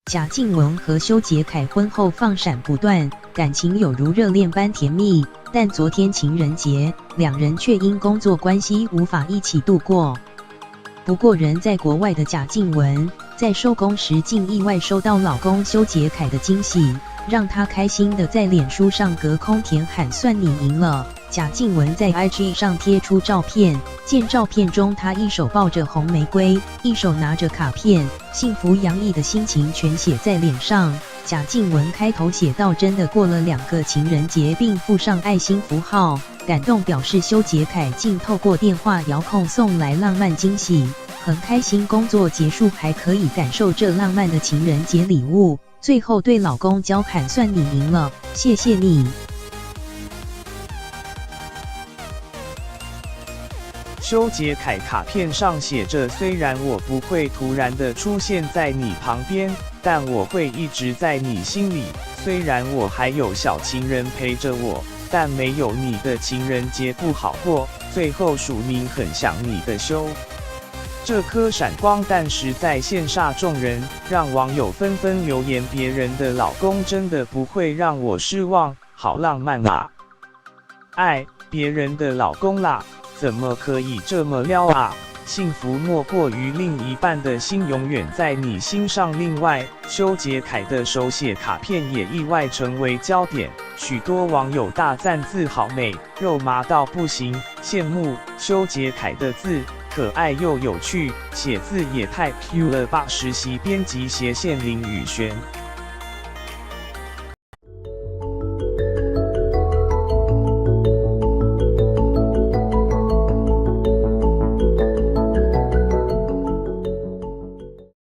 贾静雯和修杰楷婚后放闪不断，感情有如热恋般甜蜜。但昨天情人节，两人却因工作关系无法一起度过。不过人在国外的贾静雯，在收工时竟意外收到老公修杰楷的惊喜，让她开心的在脸书上隔空填喊算你赢了。贾静雯在 IG 上贴出照片，见照片中她一手抱着红玫瑰，一手拿着卡片，幸福洋溢的心情全写在脸上。贾静雯开头写道：“真的过了2个情人节，并附上爱心符号，感动表示修杰楷竟透过电话遥控送来浪漫惊喜，很开心工作结束还可以感受这浪漫的情人节礼物。”最后对老公娇喊：“算你赢了，谢谢你。”修杰楷卡片上写着：“虽然我不会突然的出现在你旁边，但我会一直在你心里。虽然我还有小情人陪着我，但没有你的情人节不好过。最后署名很想你的修。”这颗闪光弹实在羡煞众人，让网友纷纷留言：“别人的老公真的不会让我失望，好浪漫啊！爱别人的老公啦！怎么可以这么撩啊？幸福莫过于另一半的心永远在你心上。”另外，修杰楷的手写卡片也意外成为焦点，许多网友大赞字好美，肉麻到不行，羡慕修杰楷的字可爱又有趣，写字也太 Q 了吧！实习编辑斜线林宇璇。